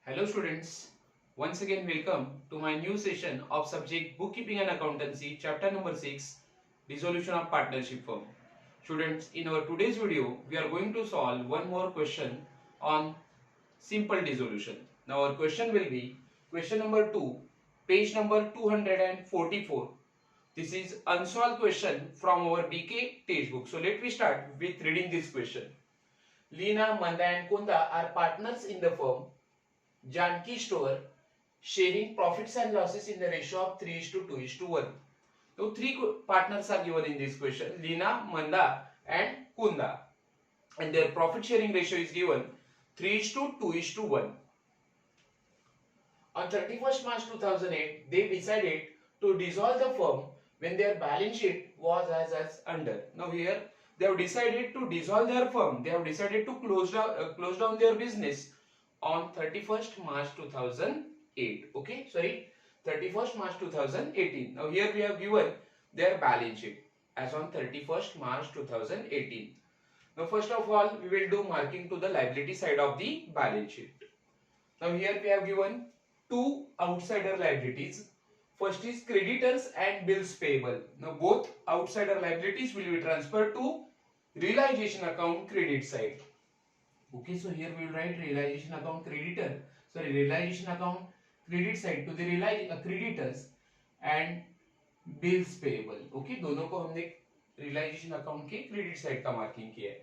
Hello students, once again welcome to my new session of subject Bookkeeping and Accountancy, chapter number 6, Dissolution of Partnership Firm. Students, in our today's video, we are going to solve one more question on simple dissolution. Now our question will be question number 2, page number 244. This is unsolved question from our BK textbook. So let me start with reading this question. Lina, Manda and Kunda are partners in the firm Janki Store, sharing profits and losses in the ratio of 3:2:1. So three partners are given in this question: Lina, Manda, and Kunda, and their profit sharing ratio is given 3:2:1. On 31st March 2008, they decided to dissolve the firm when their balance sheet was as under. Now here they have decided to dissolve their firm. They have decided to close down their business on 31st March 2008. Okay, sorry, 31st March 2018. Now here we have given their balance sheet as on 31st March 2018. Now first of all, we will do marking to the liability side of the balance sheet. Now here we have given two outsider liabilities. First is creditors and bills payable. Now both outsider liabilities will be transferred to realization account credit side. Okay, so here we will write realization account realization account credit side to the creditors and bills payable. Okay, दोनों को हमने realization account के credit side का marking किया है.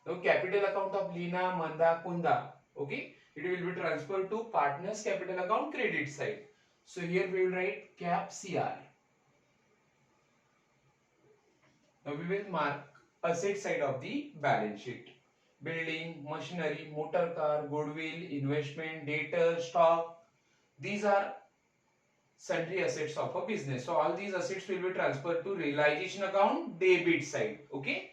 Now capital account of Lina, Manda, Kunda. Okay, it will be transferred to partners capital account credit side. So here we will write cap CR. Now we will mark asset side of the balance sheet. Building, machinery, motor car, goodwill, investment, debtor, stock. These are sundry assets of a business. So all these assets will be transferred to realization account debit side. Okay.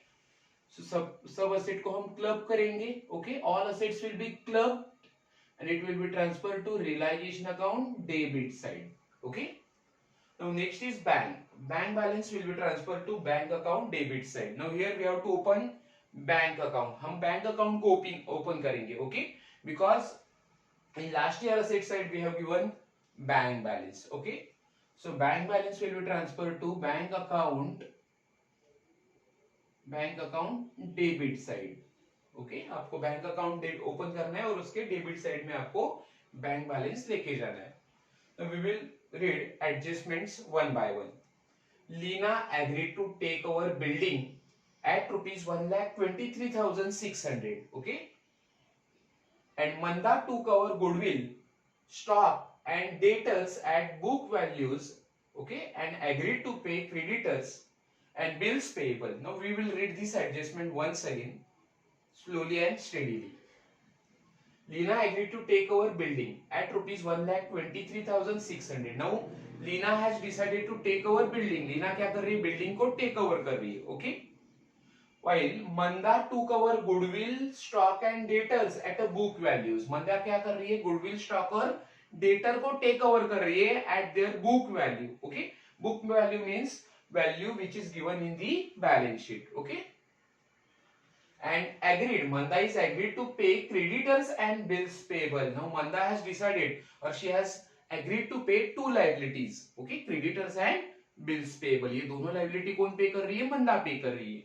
So सब asset को हम club करेंगे. Okay. All assets will be clubbed and it will be transferred to realization account debit side. Okay. Now next is bank. Bank balance will be transferred to bank account debit side. Now here we have to open bank account. हम bank account को open करेंगे. Okay, because in last year asset side we have given bank balance. Okay, so bank balance will be transfer to bank account debit side. Okay, आपको bank account open करना है और उसके debit side में आपको bank balance लेके जाना है. Now we will read adjustments one by one. Lina agreed to take over building at rupees 1,23,600. Okay, and Manda took our goodwill, stock and debtors at book values. Okay, and agreed to pay creditors and bills payable. Now we will read this adjustment once again slowly and steadily. Lina agreed to take over building at rupees 1,23,600. Now Lina has decided to take over building. Lina क्या कर रही है? Building को take over कर रही है. Okay, while Manda took our goodwill, stock and debtors at a book values. Manda क्या कर रही है? Goodwill, stock और debtor को take over कर रही है at their book value. Okay, book value means value which is given in the balance sheet. Okay, and agreed, Manda is agreed to pay creditors and bills payable. Now Manda has decided or she has agreed to pay two liabilities. Okay, creditors and bills payable. ये दोनों liability कौन पे कर रही है? Manda पे कर रही है.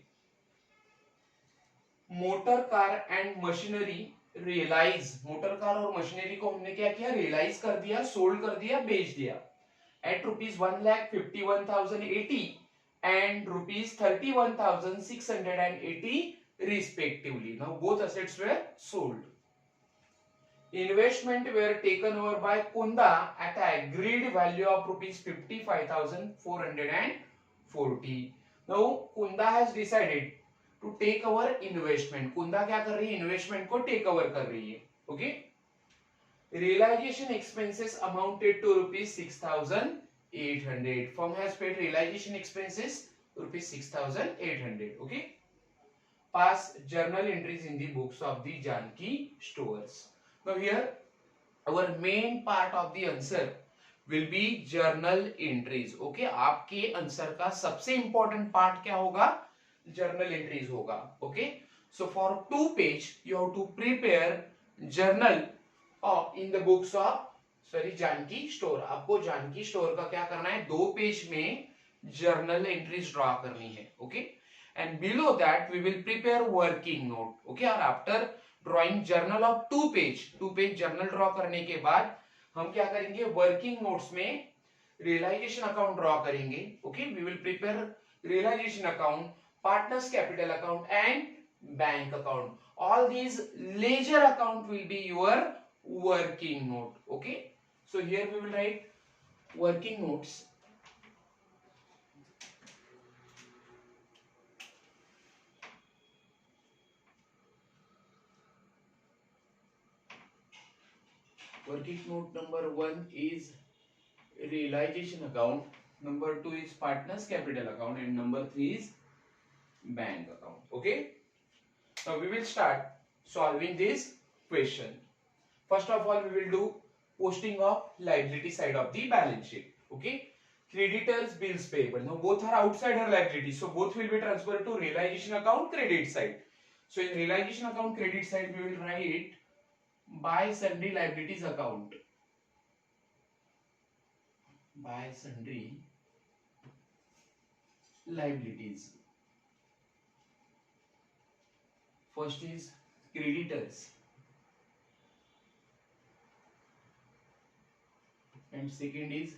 Motor car and machinery realise. Motor car और मशीनरी को हमने क्या किया? रियलाइज कर दिया, सोल्ड कर दिया, बेच दिया at rupees 1,51,080 and rupees 31,680 respectively. Now both assets were sold. Investment were taken over by Kunda at an agreed value of rupees 55,440. Now Kunda has decided to take over investment. कुंदा क्या कर रही है? Investment को take over कर रही है. Okay, realization expenses amounted to rupees 6,800. Firm has paid realization expenses rupees 6,800. Okay, pass journal entries in the books of the Janki stores. Now here our main part of the answer will be journal entries. Okay, आपके answer का सबसे important part क्या होगा? journal entries होगा. Okay, so for 2 page you have to prepare journal in the books of Janki store. आपको Janki store का क्या करना है, 2 पेज में जर्नल एंट्रीज ड्रॉ करनी है। Okay, and below that we will prepare working note. Okay, और after drawing journal of 2 page journal draw करने के बाद हम क्या करेंगे, वर्किंग नोट्स में रियलाइजेशन अकाउंट ड्रॉ करेंगे। Okay, we will prepare realisation account, partners capital account and bank account. All these ledger account will be your working note. Okay, so here we will write working notes. Working note number 1 is realization account, number 2 is partners capital account, and number 3 is bank account. Okay, now we will start solving this question. First of all, we will do posting of liability side of the balance sheet. Okay, creditors bills payable. Now both are outside her liability, so both will be transferred to realization account credit side. So in realization account credit side, we will write by sundry liabilities account. By sundry liabilities. First is creditors and second is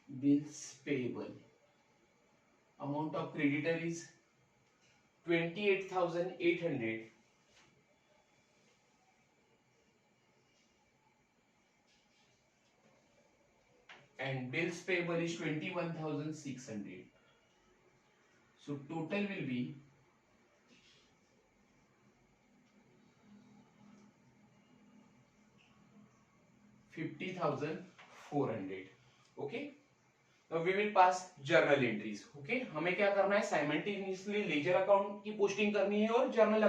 bills payable. Amount of creditor is 28,800 and bills payable is 21,600. So total will be 50,400. Okay, now we will pass journal entries. Okay, हमें क्या करना है, simultaneously ledger account की posting करनी है और journal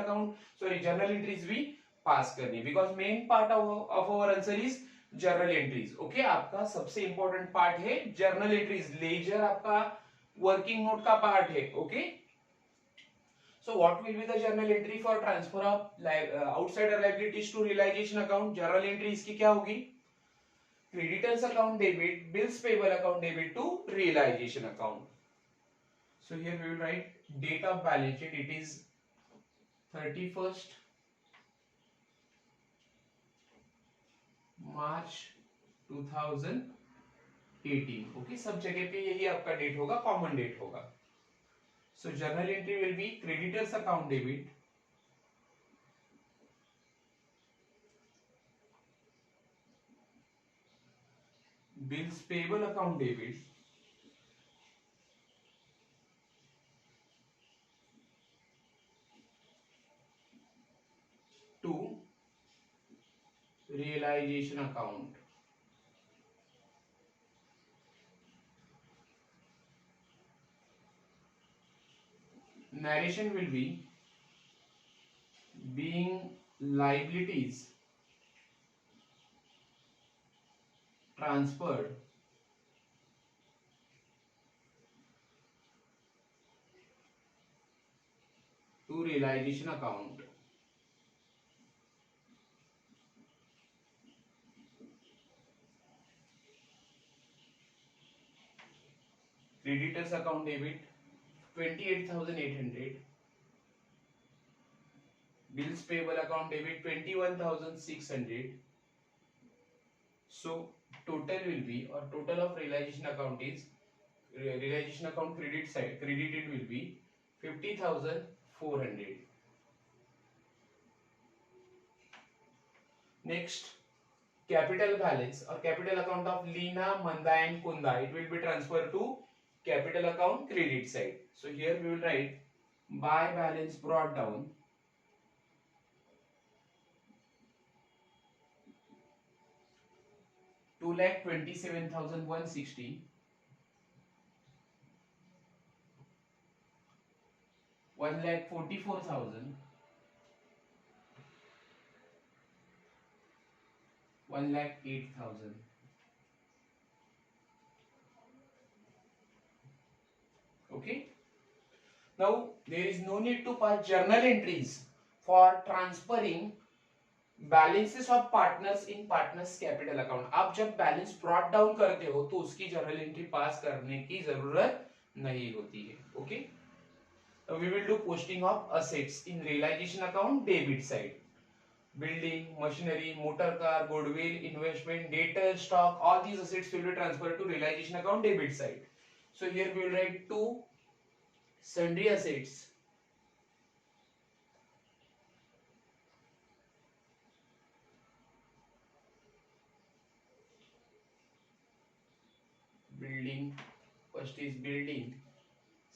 entries भी pass करनी है, because main part of our answer is journal entries. Okay, आपका सबसे इंपॉर्टेंट पार्ट है जर्नल एंट्रीज, लेजर आपका वर्किंग नोट का पार्ट है। Okay, so what will be the journal entry for transfer of outsider liabilities to realization account? journal entry इसकी क्या होगी, creditors account debit, bills payable account debit to realization account. So here we will write date of balance sheet, it is 31st March 2018. Okay, सब जगह पे यही आपका date होगा, common date होगा। So journal entry will be creditors account debit, bills payable account debit, to realization account. Narration will be being liabilities transferred to realization account. Creditors account debit 28,800, bills payable account debit 21,600. So total will be, or total of realization account is, realization account credit side credited will be 50,400. Next, capital balance or capital account of Leena, Manda and Kunda, it will be transferred to capital account credit side. So here we will write by balance brought down, two lakh 27,160, 1,44,000, 1,08,000. Okay. Now there is no need to pass journal entries for transferring balances of partners in partners capital account, आप जब balance brought down करते हो तो उसकी journal entry पास करने की जरूरत नहीं होती है. Okay, we will do posting of assets in realisation account debit side. Building, machinery, motor car, goodwill, investment, data, stock, all these assets will be transferred to realization account debit side. So here we will write two sundry assets. Building, first is building,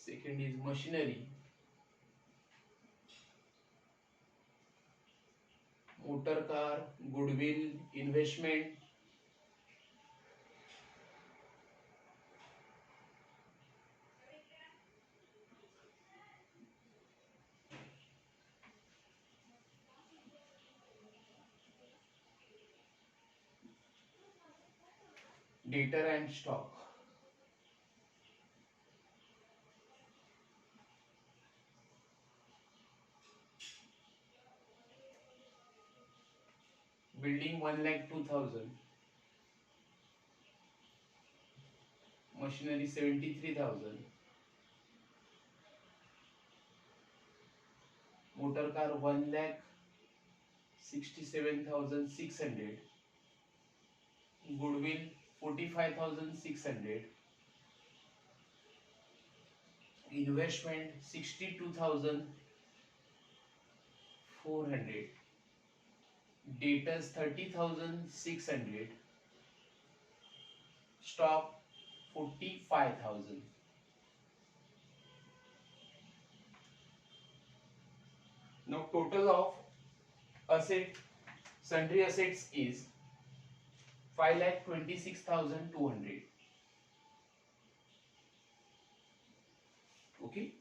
second is machinery, motor car, goodwill, investment, data and stock. Building 1,02,000, machinery 73,000, motor car 1,67,600, goodwill 45,600, investment 62,400, debtors 30,600, stock 45,000. Now total of asset sundry assets is 5,26,200. Okay.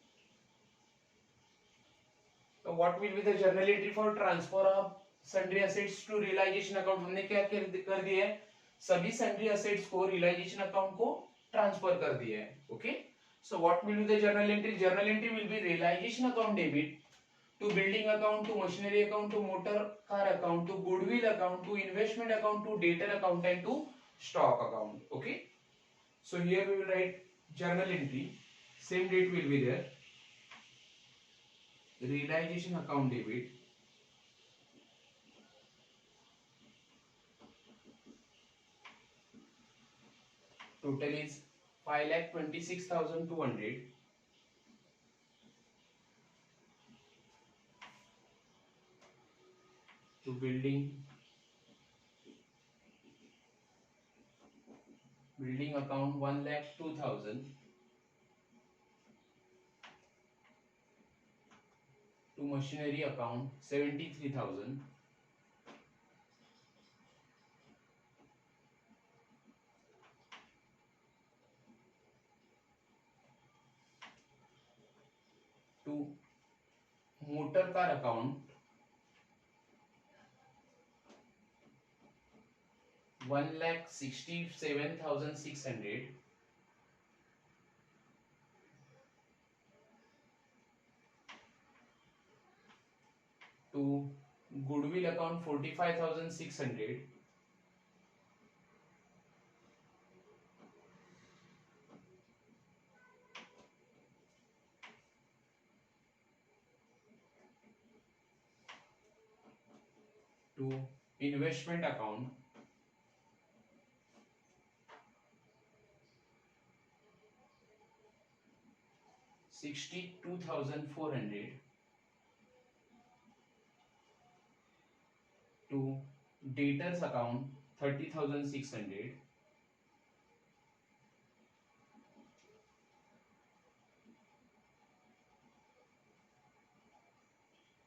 So what will be the journal entry for transfer of sundry assets to realization account? हमने क्या कर दिया है, सभी sundry assets को realization account को transfer कर दिया है. Okay. So what will be the journal entry? Journal entry will be realization account debit to building account, to machinery account, to motor car account, to goodwill account, to investment account, to debtor account and to stock account. Okay. So here we will write journal entry. Same date will be there. Realization account debit. Total is 5,26,200. To building account 1,02,000. To machinery account 73,000. To motor car account 1,67,600. To goodwill account 45,600. To investment account 62,400. To debtors account 30,600.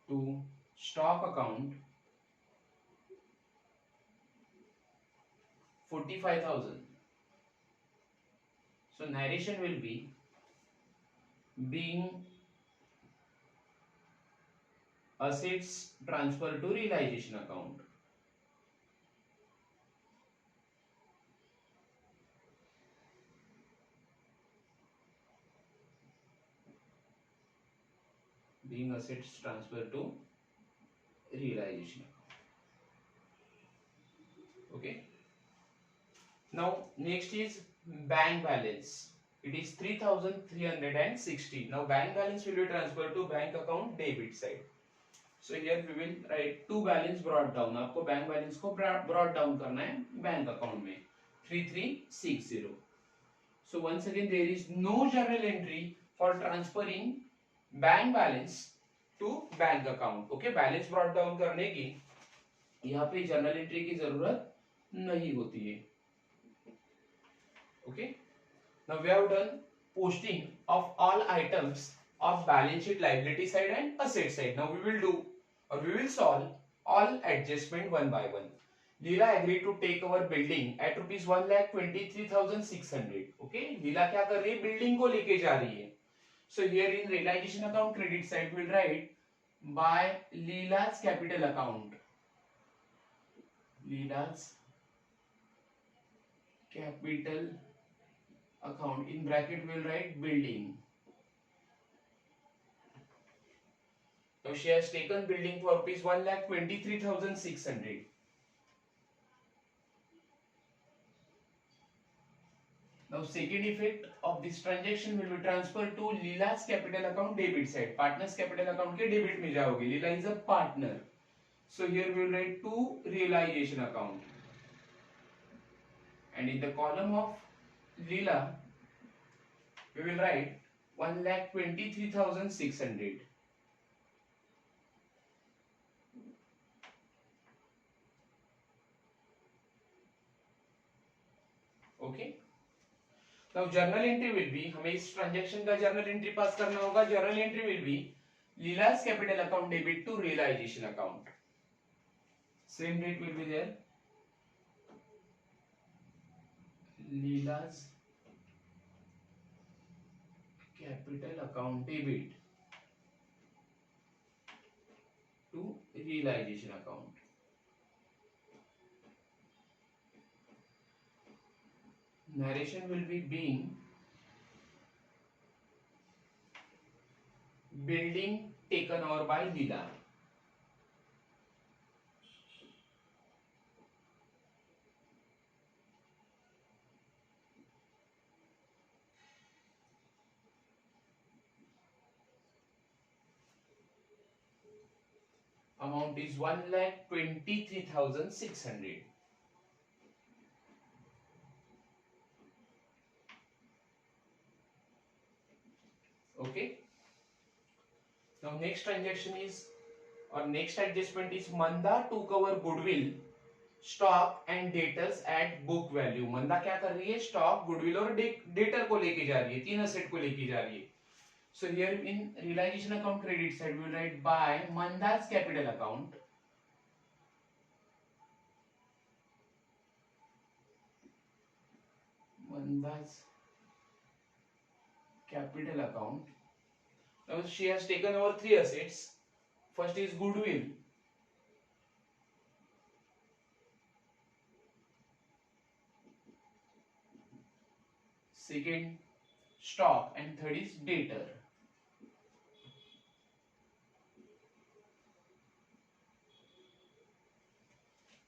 To stock account 45,000. So narration will be being assets transfer to realization account. Being assets transfer to realization account. Okay. Now next is bank balance. It is 3,360. Now bank balance will be transferred to bank account debit side. So here we will write to balance brought down. आपको bank balance को brought down करना है bank account में 3360. So once again there is no journal entry for transferring bank balance to bank account. Okay, balance brought down करने की यहाँ पे journal entry की जरूरत नहीं होती है. Okay, now we have done posting of all items of balance sheet liability side and asset side. Now we will do or we will solve all adjustment one by one. Leela agreed to take our building at rupees 1,23,600. Okay, Leela क्या कर रही है, building को लेके जा रही है. So here in realization account credit side we will write by Leela's capital account. Leela's capital account, in bracket we will write building. Now she has taken building for rupees 1,23,600. Now second effect of this transaction will be transferred to Leela's capital account debit side. Partner's capital account के debit में जाओगे. Leela is a partner. So here we will write to realization account. And in the column of Leela, we will write 1,23,600. Okay. Now journal entry will be, हमें इस transaction का journal entry पास करना होगा. Journal entry will be Leela's capital account debit to realization account. Same date will be there. Leela's capital account debit to realization account. Narration will be being building taken over by Leela. Amount is 1,23,600. Okay. Now next transaction is or next adjustment is Manda took our goodwill, stock and debtors at book value. मंदा क्या कर रही है, stock, goodwill और debtor को लेके जा रही है, तीन असेट को लेके जा रही है. So here in realization account credit side we will write by Manda's capital account. Manda's capital account. Now she has taken over three assets. First is goodwill. Second stock and third is debtor.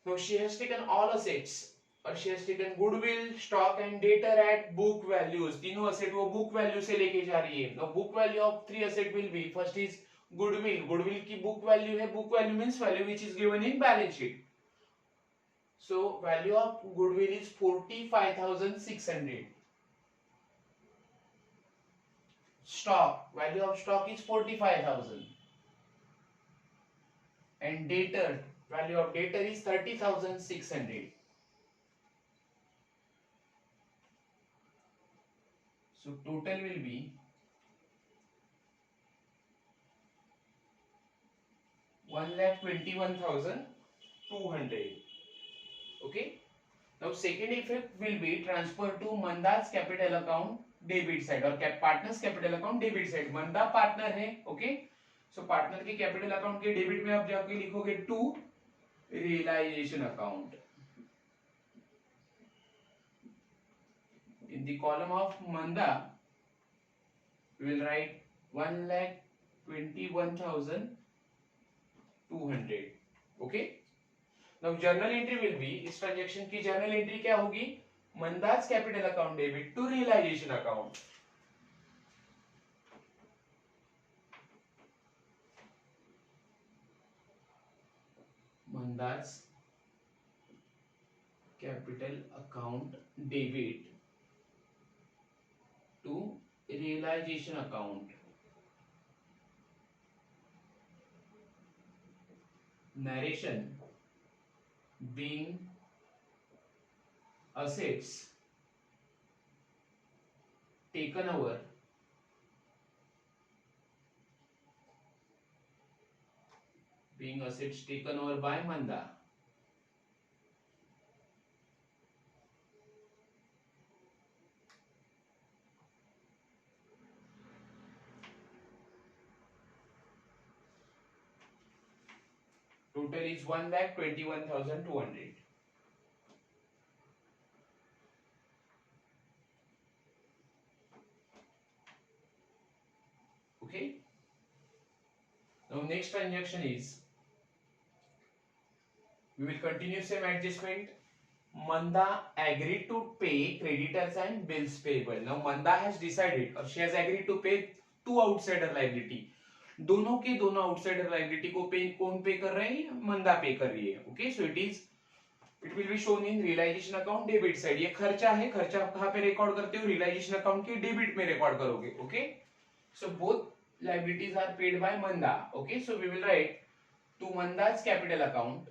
So she has taken all assets और she has taken goodwill, stock and debtor at book values. तीनों asset वो book value से लेके जा रही है. The book value of three asset will be, first is goodwill. Goodwill की book value है, book value means value which is given in balance sheet. So value of goodwill is 45,600. Stock, value of stock is 45,000. And debtor, value of debtor is 30,600. So total will be 1,21,200. Okay. Now second effect will be transfer to Manda's capital account debit side और partner's capital account debit side. Manda partner है. Okay. So partner के capital account के debit में आप जाके लिखोगे to realisation account. In the column of Manda, we will write 1,21,200. Okay. Now journal entry will be, इस transaction की जर्नल एंट्री क्या होगी, Manda's capital account debit to realisation account. Manda's capital account debit to realisation account. Narration being assets taken over by Manda. Total is 1,21,200. Okay. Now next transaction is, we will continue same adjustment. Manda agreed to pay creditors and bills payable. Now Manda has decided or she has agreed to pay two outsider liability. दोनों के दोनों outsider liability को पे कौन पे कर रहे हैं, मंदा पे कर रही है. Okay, so it will be shown in realisation account debit side. ये खर्चा है, खर्चा कहां पे रिकॉर्ड करते हो, रियलाइजेशन अकाउंट के डेबिट में रिकॉर्ड करोगे. Okay, so both liabilities are paid by Manda. Okay, so we will write to Manda's capital account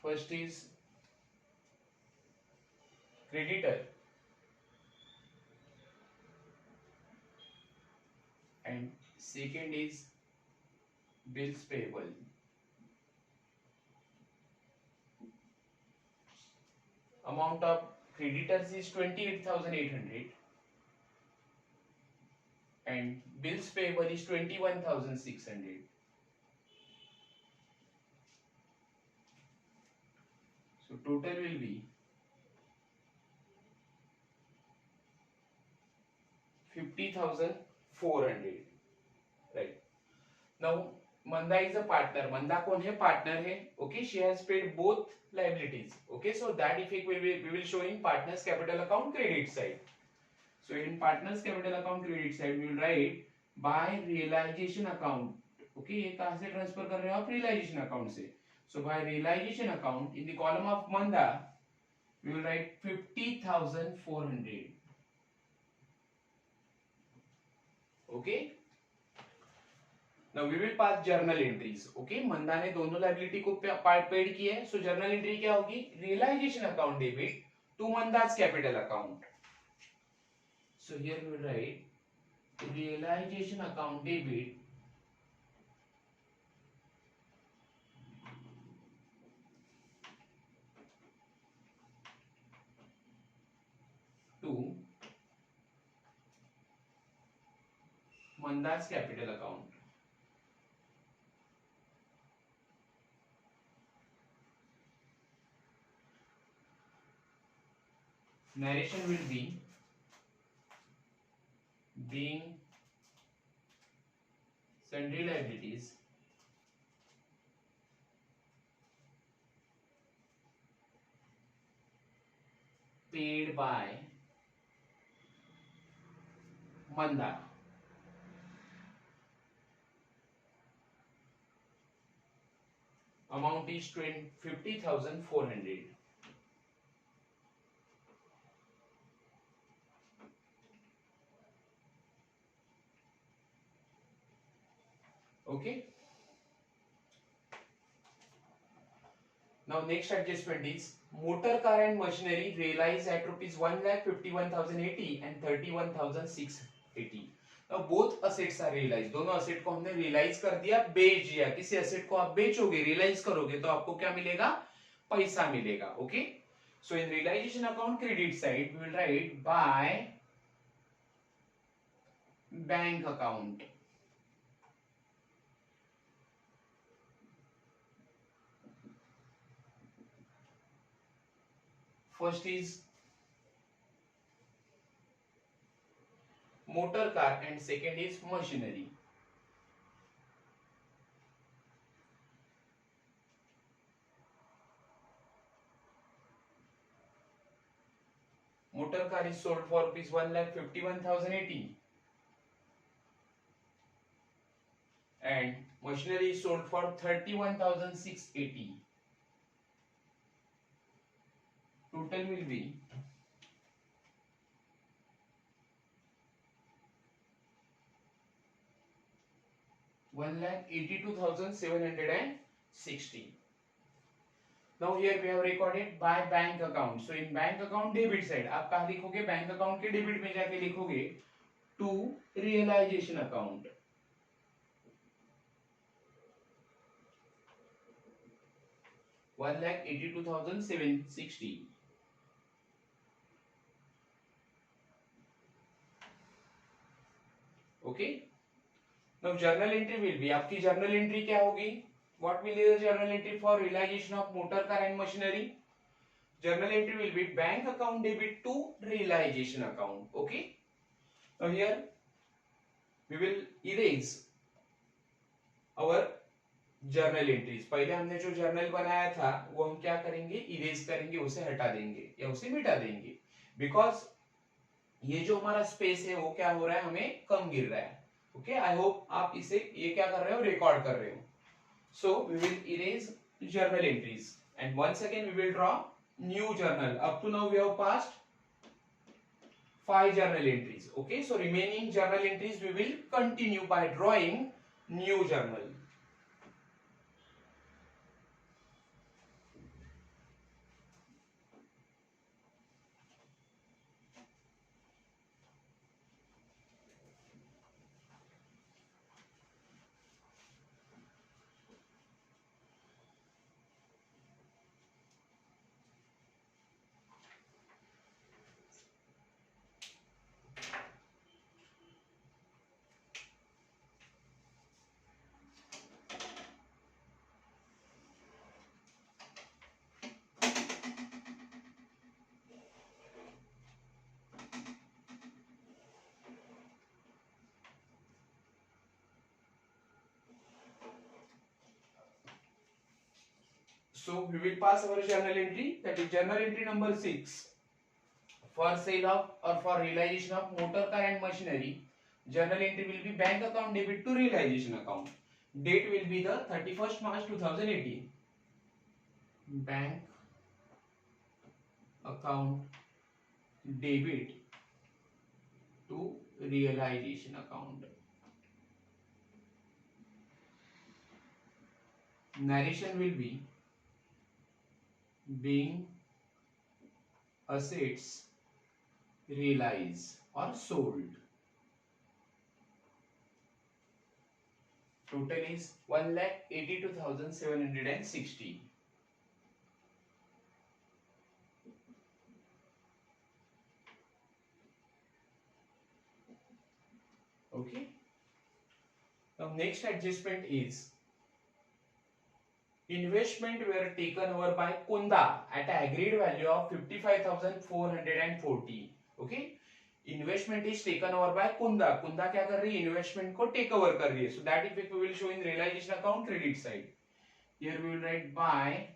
first is creditor and second is bills payable. Amount of creditors is 28,800 and bills payable is 21,600. So total will be 50,400. Right. Now Manda is a partner. Manda कौन है, partner है. Okay, she has paid both liabilities. Okay, so that effect we will show in partners capital account credit side. So in partners capital account credit side we will write by realization account. Okay, ये कहाँ से transfer कर रहे हो आप, realization account से. So by realization account in the column of Manda we will write 50,400. Okay. Now we will pass journal entries. Okay, मंदा ने दोनों लाइबिलिटी को पेड किया है. सो जर्नल एंट्री क्या होगी, realisation account debit to Manda's capital account. So here we will write realisation account debit to Manda's capital account. Narration will be being sundry liabilities paid by Manda. Amount is 50,400. Okay. Now next adjustment is motor car and machinery realized at rupees 1,51,080 and 31,680. Now both assets are realized. दोनों asset को हमने realize कर दिया, बेच दिया. किसी asset को आप बेचोगे, realize करोगे तो आपको क्या मिलेगा, पैसा मिलेगा. Okay. So in realization account credit side we will write by bank account. First is motor car and second is machinery. Motor car is sold for rupees 1,51,080 and machinery is sold for 31,680. Total will be 1,82,760. Now here we have recorded by bank account. So in bank account debit side आप कहाँ लिखोगे? Bank account के debit में जाके लिखोगे to realization account. $1,82,760. Okay. Now journal entry will be, आपकी journal entry क्या होगी? What will be the journal entry for realization of motor car and machinery? Journal entry will be bank account debit to realization account. Okay. Now here we will erase our journal entries. पहले हमने जो journal बनाया था वो हम क्या करेंगे? Erase करेंगे, उसे हटा देंगे या उसे मिटा देंगे. Because ये जो हमारा space है वो क्या हो रहा है? हमें कम गिर रहा है. Okay, I hope आप इसे ये क्या कर रहे हो? Record कर रहे हो. So we will erase journal entries and once again we will draw new journal. Up to now we have passed 5 journal entries. Okay, so remaining journal entries we will continue by drawing new journal. So we will pass our journal entry, that is journal entry number 6. For sale of or for realization of motor car and machinery, journal entry will be bank account debit to realization account. Date will be the 31st March 2018. Bank account debit to realization account. Narration will be being assets realized or sold. Total is 1,82,760. Okay. Now next adjustment is investment were taken over by Kunda at an agreed value of 55,440. Okay. Investment is taken over by Kunda. Kunda क्या कर रही है? Investment को take over कर रही है. So that effect we will show in realization account credit side. Here we will write by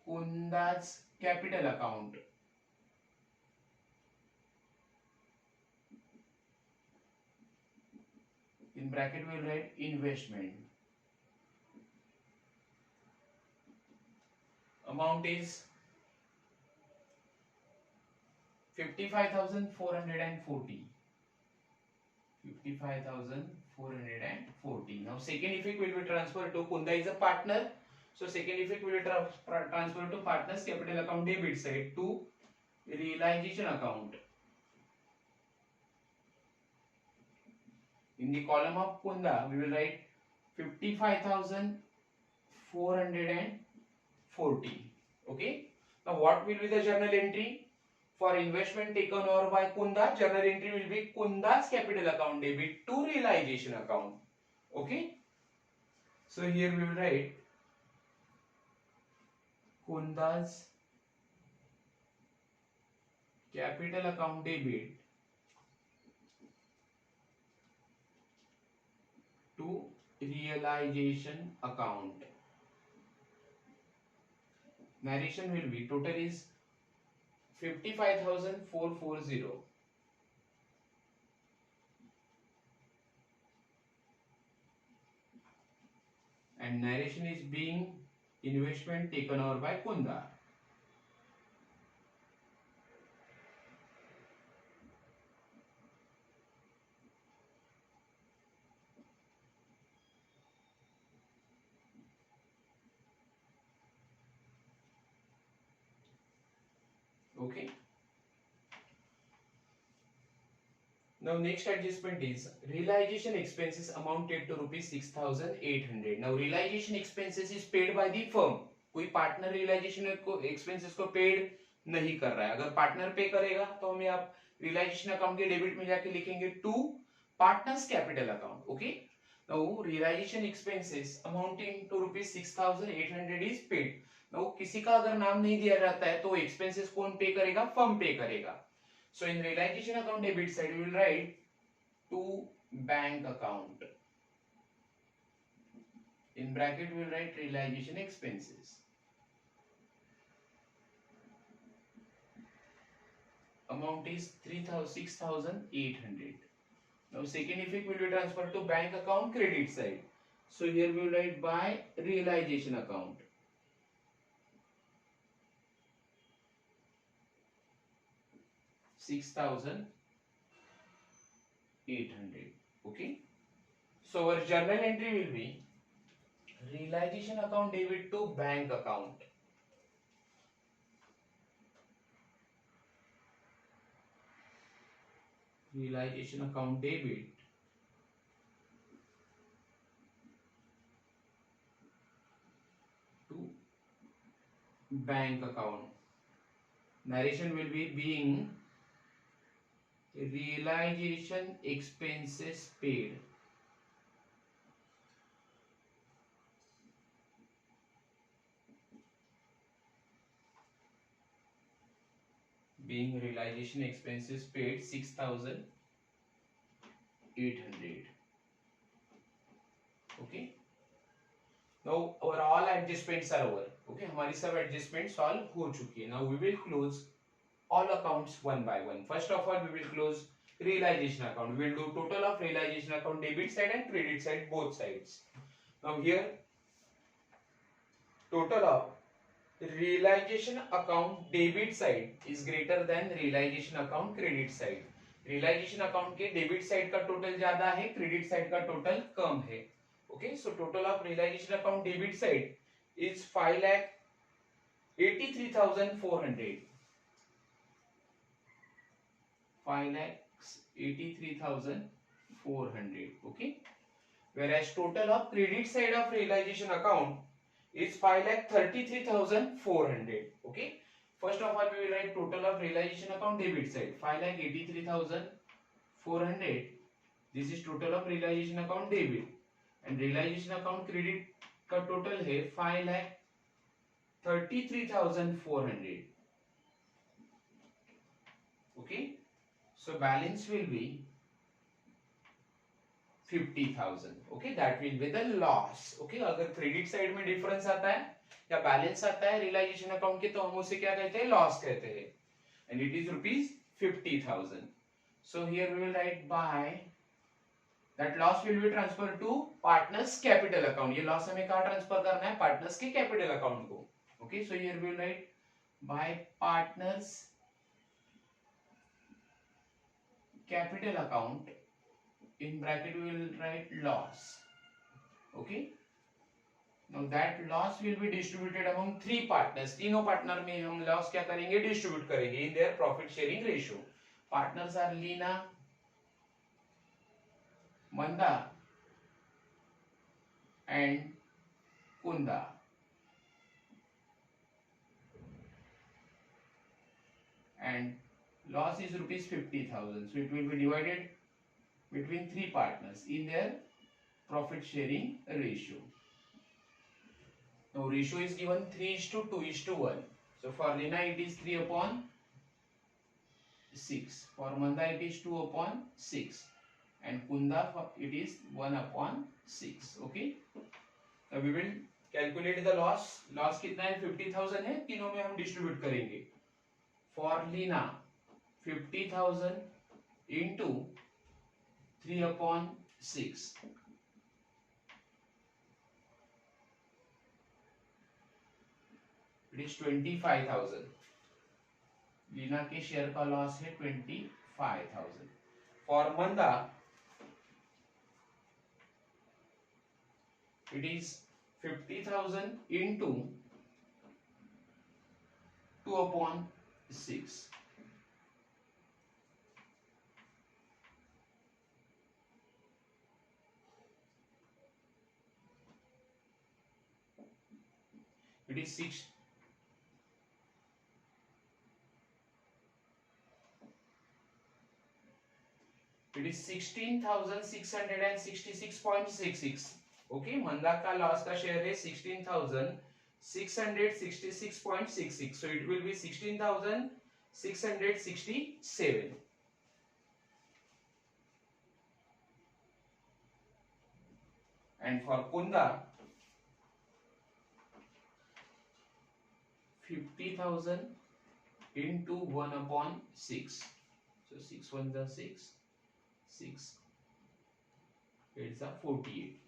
Kunda's capital account. In bracket we will write investment. Amount is 55,440. 55,440. Now second effect will be transferred to Kunda is a partner. So second effect will be transferred to partner's capital account debit side to realization account. In the column of Kunda we will write 55,440. Okay. Now what will be the journal entry? For investment taken over by Kunda, journal entry will be Kunda's capital account debit to realization account. Okay. So here we will write Kunda's capital account debit to realization account. Narration will be total is 55,440 and narration is being investment taken over by Kunda. Okay. Now next adjustment is realization expenses amounted to rupees 6,800. Now realization expenses is paid by the firm. कोई partner realisation को expenses को paid नहीं कर रहा है. अगर partner पे करेगा तो हमें आप रियलाइजेशन अकाउंट के डेबिट में जाके लिखेंगे to partners capital account. Okay. Now realisation expenses amounting to rupees 6,800 is paid. Now किसी का अगर नाम नहीं दिया जाता है तो एक्सपेंसेस कौन पे करेगा? फर्म पे करेगा. So in realization account debit side we will write to bank account. In bracket we will write realization expenses. Amount is 6,800. Now second effect will be transferred to bank account credit side. So here we will write by realization account. $6,800. Okay. So our journal entry will be realization account debit to bank account. Realization account debit to bank account. Narration will be being realization expenses paid. Being realization expenses paid 6,800. Okay. Now our all adjustments are over. Okay. हमारी सब adjustments solve हो चुकी है. Now we will close all accounts one by one. First of all, we will close realization account. We will do total of realization account debit side and credit side, both sides. Now here, total of realization account debit side is greater than realization account credit side. Realization account के debit side का total ज्यादा है, credit side का total कम है. Okay, so total of realization account debit side is 5,83,400. 5,83,400. Okay, whereas total of credit side of realization account is 5,33,400. Okay, first of all we will write total of realization account debit side 5,83,400. this is total of realization account debit and realization account credit का total है 5,33,400. Okay, so balance will be 50,000. Okay, that will be the loss. Okay, अगर credit side में difference आता है या balance आता है realisation account के तो हम उसे क्या कहते हैं? लॉस कहते हैं. And it is rupees 50,000. So here we will write by that loss will be transfer to partners capital account. ये लॉस हमें कहाँ ट्रांसफर करना है? पार्टनर्स के कैपिटल अकाउंट को. Okay, so here we will write by partners capital account. In bracket we will write loss. Okay, now that loss will be distributed among three partners. तीनों partner में हम loss क्या करेंगे? Distribute करेंगे in their profit sharing ratio. Partners are Lina, Manda and Kunda. And loss is rupees 50,000. So it will be divided between three partners in their profit sharing ratio. Now ratio is given 3:2:1. So for Lina it is 3/2. 6. For Manda it is 2 upon 6 and Kunda it is 1 upon 6. Okay. Now we will calculate the loss. Loss कितना है? 50,000 है. तीनों में हम distribute करेंगे. For Lina 50,000 into 3 upon 6. It is 25,000. Leena के share का loss है 25,000. For Manda it is 50,000 into 2 upon 6. It is 6. It is 16,666.66. Okay. मंदा का लॉस का शेयर है 16,666.66. So it will be 16,667. And for Kunda 50,000 into 1 upon 6. So 6 1 is 6. 6 8 is 48.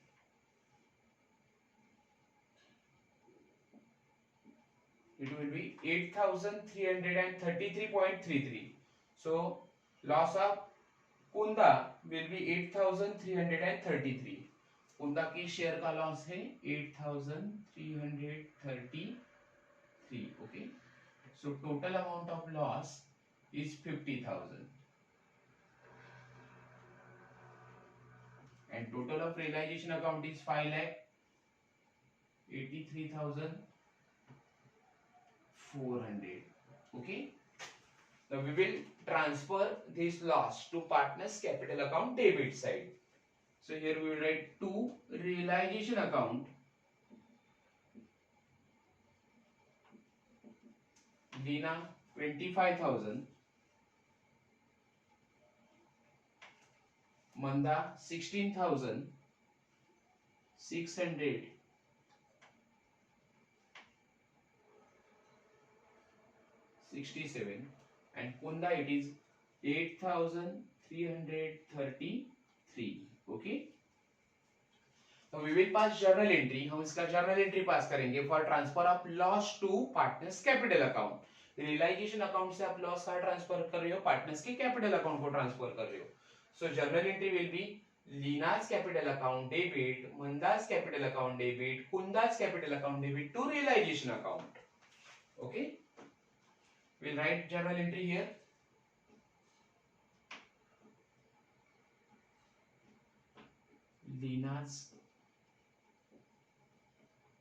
It will be 8,333.33. So loss of Kunda will be 8,333. कुंदा की share का loss है 8,333. Okay. So total amount of loss is 50,000. And total of realization account is 5,83,400. Okay. Now we will transfer this loss to partners capital account debit side. So here we will write to realization account Lina 25,000, Manda 16,667 and Kunda it is 8,333. Okay. तो we will pass journal entry. हम इसका journal entry pass करेंगे for transfer of loss to partners capital account. Realisation account से आप loss का transfer कर रहे हो, पार्टनर्स के कैपिटल अकाउंट को ट्रांसफर कर रहे हो. So journal entry will be Leena's capital account debit, Manda's capital account debit, Kunda's capital account debit to realisation account. Okay. we'll write journal entry here. Lina's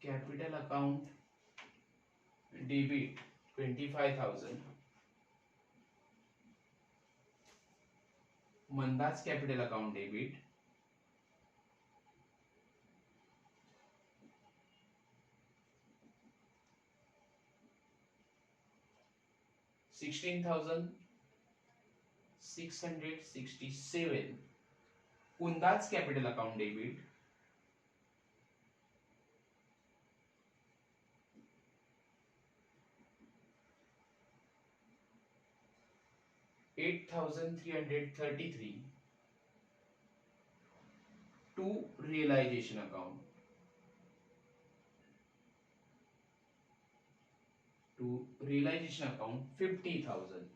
capital account debit 25,000. Manda's capital account debit 16,667. Kunda's capital account debit 8,333 to realization account. To realization account 50,000.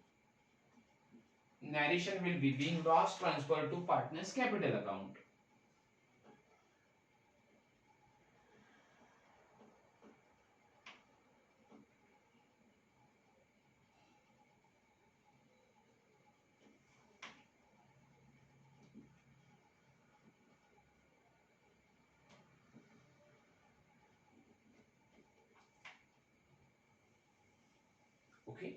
Narration will be being loss transferred to partners capital account. Okay.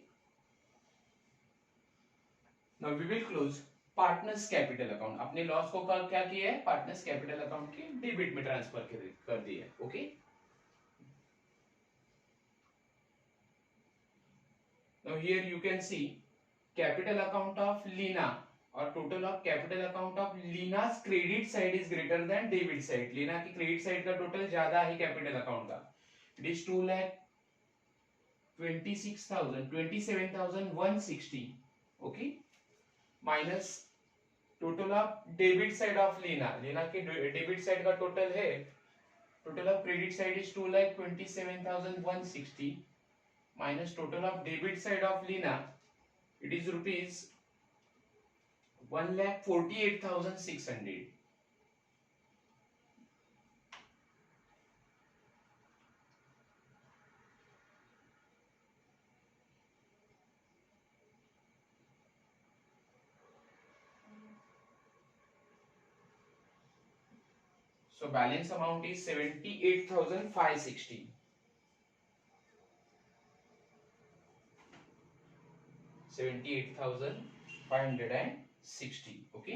Now we will close partners capital account. अपने loss को क्या किया है? Partners capital account के debit में transfer कर दिया है. Okay. Now here you can see capital account of Lina or total of capital account of Lina's credit side is greater than debit side. Leena की क्रेडिट साइड का total ज्यादा है capital account का. It is 2,26,000, 27,160. Okay. Minus total of debit side of Leena. Leena के debit side का total है, total of credit side is 2,27,160 minus total of debit side of Leena, it is rupees 1,48,600. So balance amount is 78,560. Okay.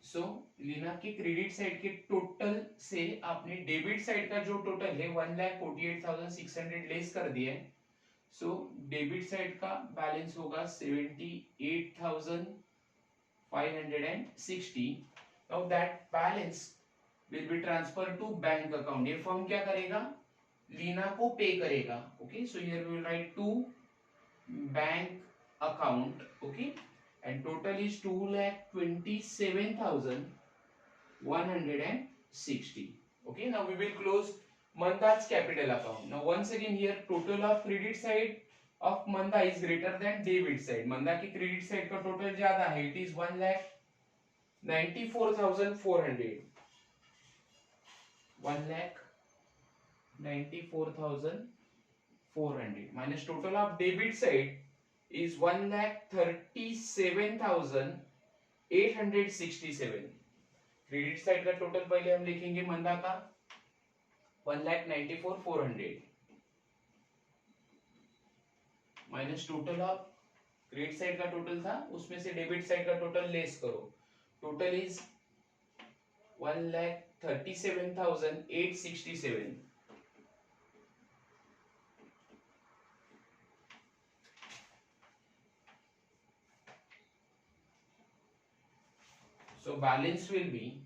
So Leena के credit side के total से आपने debit side का जो total है 1,48,600 लेस कर दिया है. सो डेबिट साइड का बैलेंस होगा 78,560. Now that balance will be transfer to bank account. ये फर्म क्या करेगा, लीना को पे करेगा. Okay. So here we will write to bank account. Okay. and total is 2,27,160. okay, now we will close Manda's capital account. Now once again here total of credit side of Manda is greater than debit side. Manda की credit side का total ज्यादा है, it is 1,94,400. 1,94,400 minus total of debit side is 1,37,867. Credit side का total पहले हम लिखेंगे मंदा का 1,94,400 minus total of credit side का टोटल था, उसमें से डेबिट साइड का टोटल लेस करो. Total is 1,37,867. So balance will be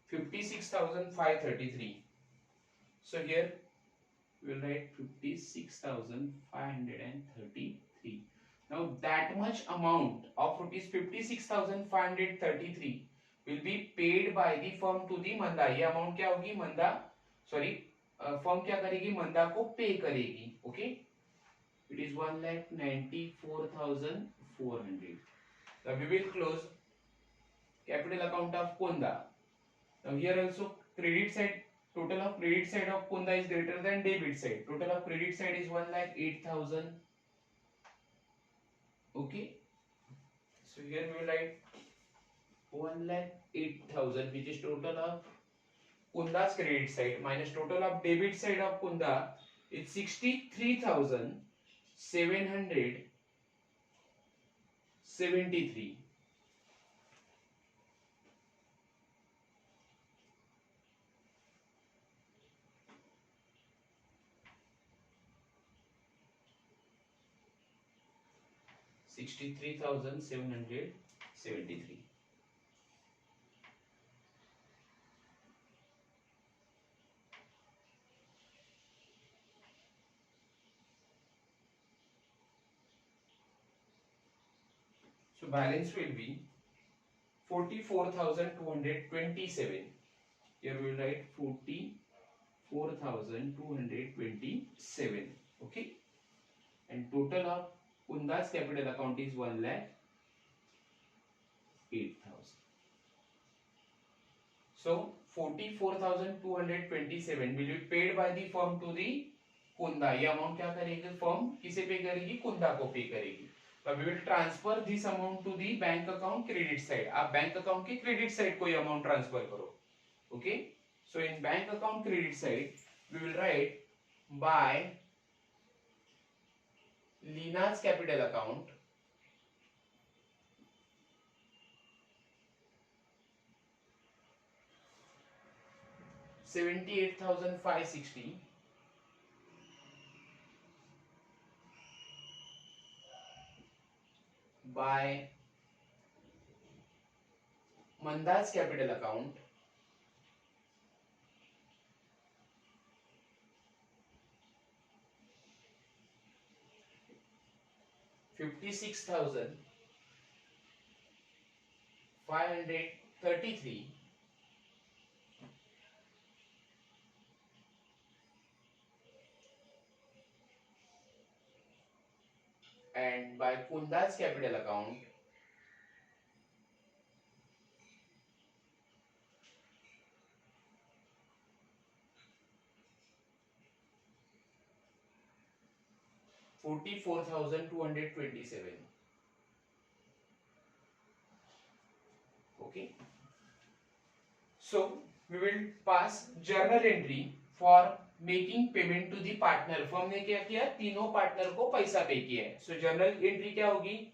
56,533. So here we will write 56,533. Now that much amount of rupees 56,533 will be paid by the firm to the Manda. ये amount क्या होगी, मंदा sorry firm क्या करेगी, मंदा को पे करेगी. Okay. It is 1,94,400. Now we will close capital account of Kunda. Now here also credit side, total of credit side of Kunda is greater than debit side. Total of credit side is 1,08,000. Okay. So here we will write 1,08,000 which is total of Kunda's credit side minus total of debit side of Kunda is 63,773. $63,773. So balance will be 44,227. Here we will write 44,227. Okay. And total of Kunda's capital account is 1,08,000. So 44,227 will be paid by the firm to the Kunda. ये amount क्या करेगी firm, किसे पे करेगी, कुंदा को पे करेगी. So we will transfer this amount to the bank account credit side. आप बैंक अकाउंट के क्रेडिट साइड को ये अमाउंट ट्रांसफर करो. Okay. So in bank account credit side we will write by Lina's capital account, 78,560, by Manda's capital account, 56,533, and by Kunda's capital account, 44,227. Okay. So we will pass journal entry for making payment to the partner. Firm ने क्या किया, तीनों partner को पैसा पे किया है. सो journal entry क्या होगी,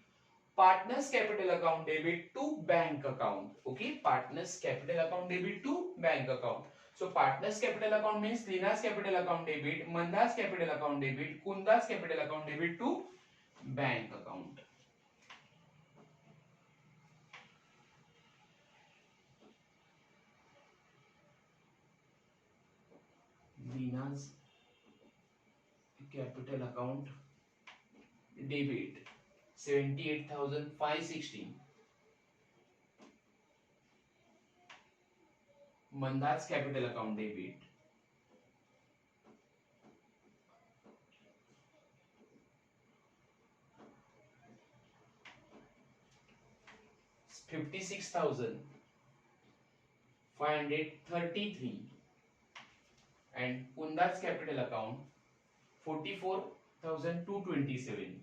partners capital account debit to bank account. Okay, partners capital account debit to bank account. So partners capital account means Lina's capital account debit, Manda's capital account debit, Kunda's capital account debit to bank account. Lina's capital account debit 78,560. Manda's capital account debit 56,533, and Kunda's capital account 44,227.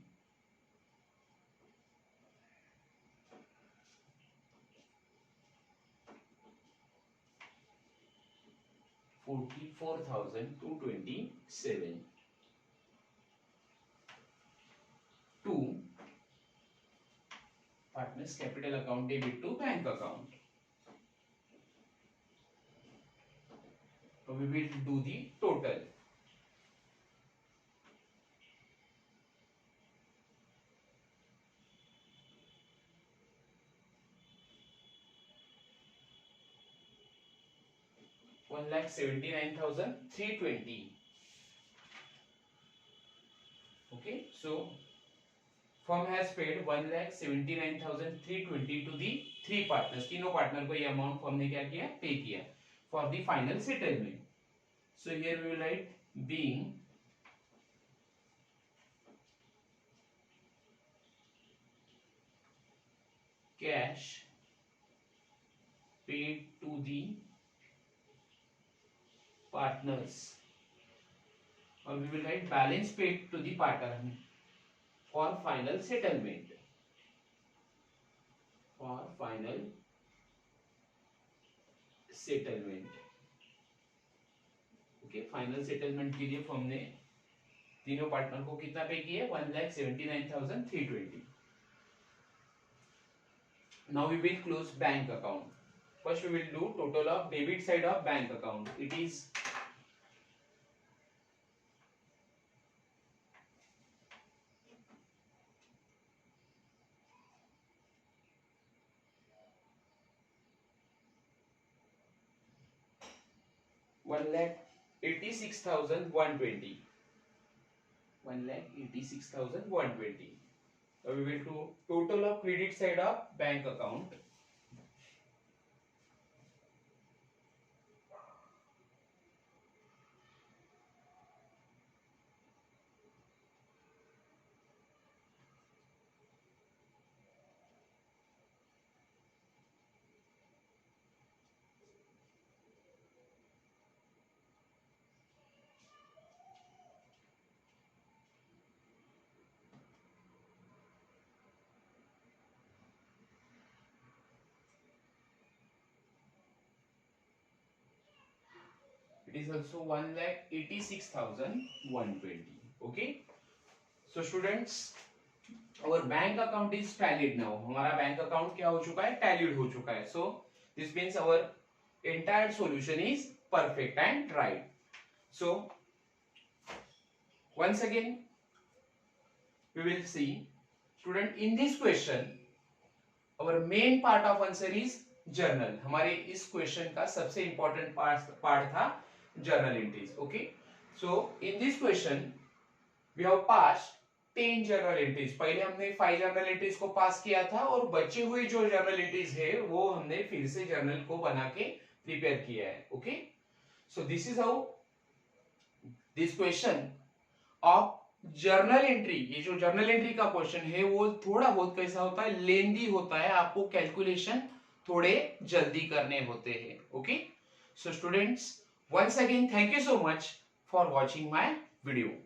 44,227 to partners capital account debit to bank account. So we will do the total. $1,79,320. Okay, so firm has paid 1,79,320 to the three partners. तीनों partner को ये amount firm ने क्या किया, पे किया for the final settlement. So here we will write being cash paid to the partners, or we will write balance paid to the partner for final settlement. For final settlement. Okay, final settlement के लिए firm ने तीनों partner को कितना पे किया, 1,79,320. Now we will close bank account. First we will do total of debit side of bank account. It is $1,86,120. 1,86,120. So we will do total of credit side of bank account. It is also 1,86,120. Okay. So students, our bank account is tallied now. हमारा bank account क्या हो चुका है? Tallied हो चुका है. So this means our entire solution is perfect and right. So once again we will see, student, in this question our main part of answer is journal. हमारे इस क्वेश्चन का सबसे इंपॉर्टेंट पार्ट था journal entries. Okay, so in this question we have passed 10 journal entries. पहले हमने 5 journal entries को पास किया था और बचे हुए जो जर्नल एंट्रीज है वो हमने फिर से जर्नल को बना के प्रिपेयर किया है. Okay, so this is how this question of journal entry. ये जो जर्नल एंट्री का क्वेश्चन है वो थोड़ा बहुत कैसा होता है? लेंदी होता है. आपको कैलकुलेशन थोड़े जल्दी करने होते हैं. Okay, so students, once again thank you so much for watching my video.